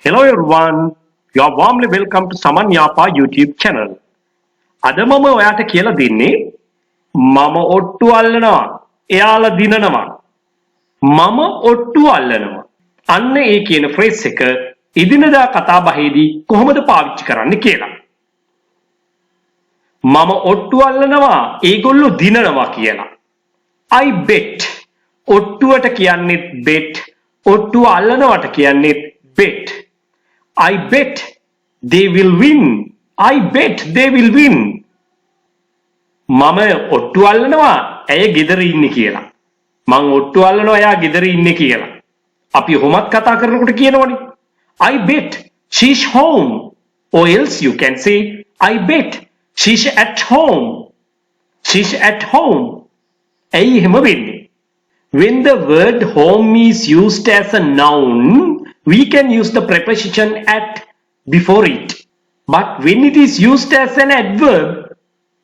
Hello everyone, you are warmly welcome to Saman Yapa YouTube channel. අද මම ඔයාට කියලා දෙන්නේ මම ඔට්ටු අල්ලනවා එයාලා දිනනවා මම ඔට්ටු අල්ලනවා අන්න ඒ කියන ෆ්‍රේස් එක ඉදිනදා කතා බහේදී කොහොමද පාවිච්චි කරන්නේ කියලා. මම ඔට්ටු අල්ලනවා ඒගොල්ලෝ දිනනවා කියලා. I bet ඔට්ටුවට කියන්නේ bet ඔට්ටු අල්ලනවට කියන්නේ bet. I bet they will win. I bet they will win. මම ඔට්ටු අල්ලනවා ඇය ගෙදර ඉන්නේ කියලා. මං ඔට්ටු අල්ලනවා එයා ගෙදර ඉන්නේ කියලා. අපි කොහොමත් කතා කරනකොට කියනවනේ. I bet she's home. Or else you can say I bet she's at home. She's at home. ඇයි එහෙම වෙන්නේ? When the word home is used as a noun, we can use the preposition at before it. But when it is used as an adverb,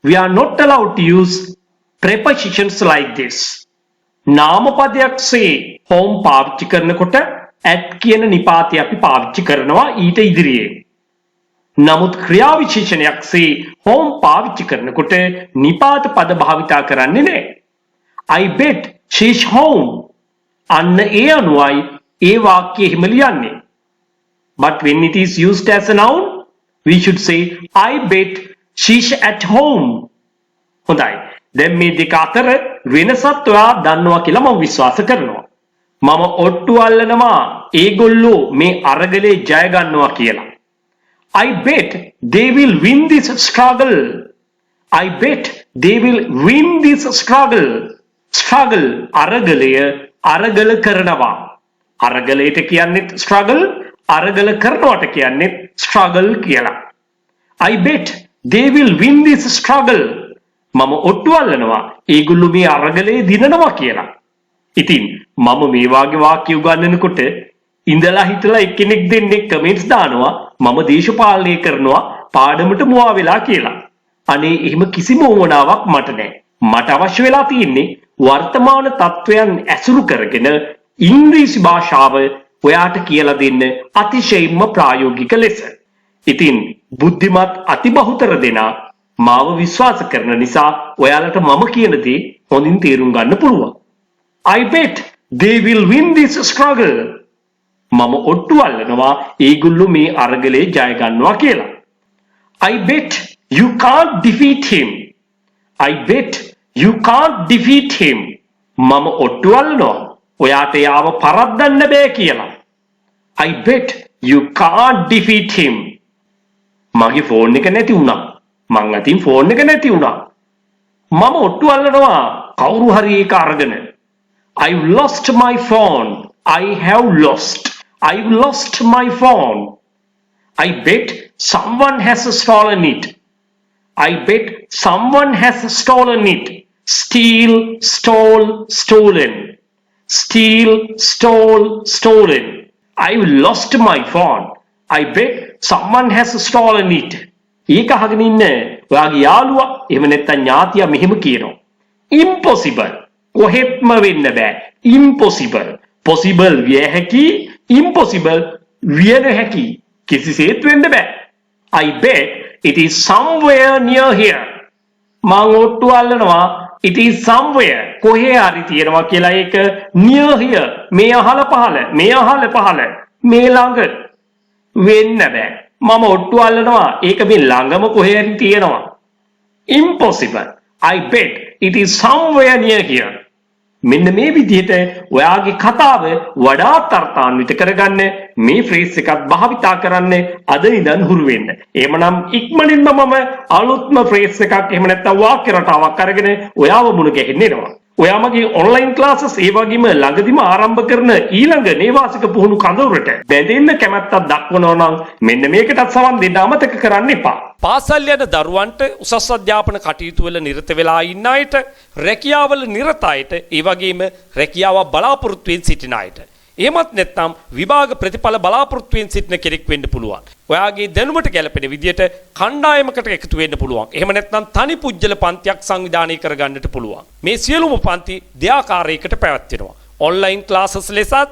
we are not allowed to use prepositions like this. නාමපදයක්සේ home පාවිච්චි කරනකොට at කියන නිපාතය අපි පාවිච්චි කරනවා ඊට ඉදිරියේ. නමුත් ක්‍රියා විශේෂණයක්සේ home පාවිච්චි කරනකොට නිපාත පද භාවිතා කරන්නේ නැහැ. I bet she's home. අන්න ඒ අනුවයි ඒ වාක්‍යය එහෙම ලියන්නේ. But when it is used as a noun, we should say I bet she's at home. හොඳයි. දැන් මේ දෙක අතර වෙනසත් ඔයා දන්නවා කියලා මම විශ්වාස කරනවා. මම ඔට්ටු අල්ලනවා ඒගොල්ලෝ මේ අරගලේ ජය ගන්නවා කියලා. I bet they will win this struggle. I bet they will win this struggle. Struggle අරගලය අරගල කරනවා. අරගලයට කියන්නේ struggle අරගල කරනවට කියන්නේ struggle කියලා. I bet they will win this struggle. මම ඔට්ටු අල්ලනවා ඒගොල්ලෝ මේ අරගලේ දිනනවා කියලා. ඉතින් මම මේ වාගේ වාක්‍ය උගන්වනකොට ඉඳලා හිටලා එක්කෙනෙක් දෙන්නේ කමෙන්ට්ස් දානවා මම දේශපාලනය කරනවා පාඩමට මුවා වෙලා කියලා. අනේ එහෙම කිසිම උවමනාවක් මට නැහැ. මට අවශ්‍ය වෙලා තියෙන්නේ වර්තමාන තත්වයන් ඇසුරු කරගෙන ඉංග්‍රීසි භාෂාව ඔයාට කියලා දෙන්න අතිශයින්ම ප්‍රායෝගික ලෙස. ඉතින් බුද්ධිමත් අතිබහුතර දෙනා මාව විශ්වාස කරන නිසා ඔයාලට මම කියන දේ හොඳින් තේරුම් ගන්න පුළුවන්. I bet they will win this struggle. මම ඔට්ටු අල්ලනවා ඒගොල්ලෝ මේ අරගලේ ජය ගන්නවා කියලා. I bet you can't defeat him. I bet you can't defeat him. මම ඔට්ටු අල්ලනවා ඔයාට යාව පරද්දන්න බෑ කියලා. I bet you can't defeat him. මගේ ෆෝන් එක නැති වුණා. මං අතින් ෆෝන් එක නැති වුණා. මම ඔට්ටු අල්ලනවා කවුරු හරි ඒක අරගෙන. I've lost my phone. I have lost. I've lost my phone. I bet someone has stolen it. I bet someone has stolen it. Steal, stole, stolen. Steal, stole, stolen. I've lost my phone. I bet someone has stolen it. ඒක අහගෙන ඉන්න ඔයාගේ යාළුවා එහෙම නැත්නම් ඥාතියා මෙහෙම කියනවා. Impossible. කොහෙත්ම වෙන්න බෑ. Impossible. Possible විය හැකි. Impossible විය නොහැකි. කිසිසේත් වෙන්න බෑ. I bet it is somewhere near here. මං ඔට්ටු අල්ලනවා it is somewhere කොහේ හරි තියෙනවා කියලා ඒක near here මේ අහල පහල මේ අහල පහල මේ ළඟ වෙන්න බෑ. මම ඔට්ටු අල්ලනවා ඒක මේ ළඟම කොහේ හරි තියෙනවා. Impossible. I bet it is somewhere near here. මෙන්න මේ විදිහට ඔයාගේ කතාව වඩාත් අර්ථාන්විත කරගන්න මේ ෆ්‍රේස් එකත් භාවිතා කරන්න අද ඉඳන් හුරු වෙන්න. එහෙමනම් ඉක්මනින්ම මම අලුත්ම ෆ්‍රේස් එකක් එහෙම නැත්නම් වාක්‍ය රටාවක් අරගෙන ඔයාව මුණ ගැහෙන්න එනවා. ඔයා මගේ ඔන්ලයින් ක්ලාසස් ඒ වගේම ළඟදිම ආරම්භ කරන ඊළඟ නේවාසික පුහුණු කඳවුරට බැඳෙන්න කැමැත්තක් දක්වනවා නම් මෙන්න මේකටත් සවන් දෙන්න අමතක කරන්න එපා. පාසල් යන දරුවන්ට උසස් අධ්‍යාපන කටයුතු වල නිරත වෙලා ඉන්න අයට, රැකියාවල නිරත අයට, ඒ වගේම රැකියාව බලාපොරොත්තු වෙමින් සිටින අයට. එහෙමත් නැත්නම් විභාග ප්‍රතිඵල බලාපොරොත්තු වෙමින් සිටින කෙනෙක් වෙන්න පුළුවන්. ඔයාගේ දැනුමට ගැලපෙන විදියට කණ්ඩායමකට එකතු වෙන්න පුළුවන්. එහෙම නැත්නම් තනි පුජ්‍යල පන්තියක් සංවිධානය කරගන්නට පුළුවන්. මේ සියලුම පන්ති දෙආකාරයකට පැවැත්වෙනවා. ඔන්ලයින් ක්ලාසස් ලෙසත්,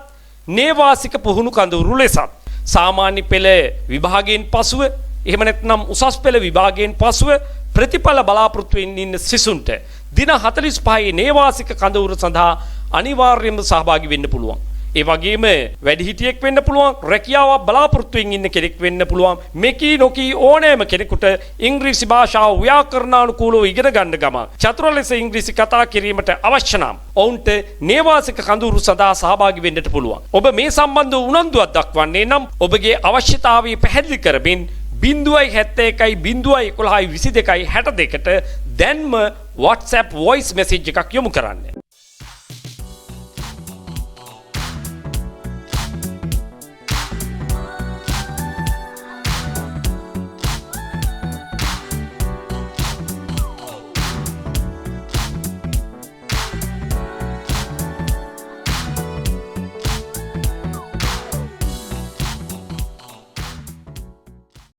නේවාසික පුහුණු කඳවුරු ලෙසත්. සාමාන්‍ය පෙළ විභාගයෙන් පසුව එහෙම නැත්නම් උසස් පෙළ විභාගයෙන් පසුව ප්‍රතිඵල බලාපොරොත්තු වෙමින් ඉන්න සිසුන්ට දින 45 නේවාසික කඳවුර සඳහා අනිවාර්යයෙන්ම සහභාගී වෙන්න පුළුවන්. ඒ වගේම වැඩිහිටියෙක් වෙන්න පුළුවන්, රැකියාවක් බලාපොරොත්තු වෙමින් ඉන්න කෙනෙක් වෙන්න පුළුවන්. මෙකී නොකී ඕනෑම කෙනෙකුට ඉංග්‍රීසි භාෂාව ව්‍යාකරණානුකූලව ඉගෙන ගන්න ගම චතුර ලෙස ඉංග්‍රීසි කතා කිරීමට අවශ්‍ය නම් ඔවුන්ට නේවාසික කඳවුරු සඳහා සහභාගී වෙන්නට පුළුවන්. ඔබ මේ සම්බන්ධව උනන්දුවක් දක්වන්නේ නම් ඔබගේ අවශ්‍යතාවය පැහැදිලි කරමින් 071 011 22 62ට දැන්ම WhatsApp voice message එකක් යොමු කරන්න.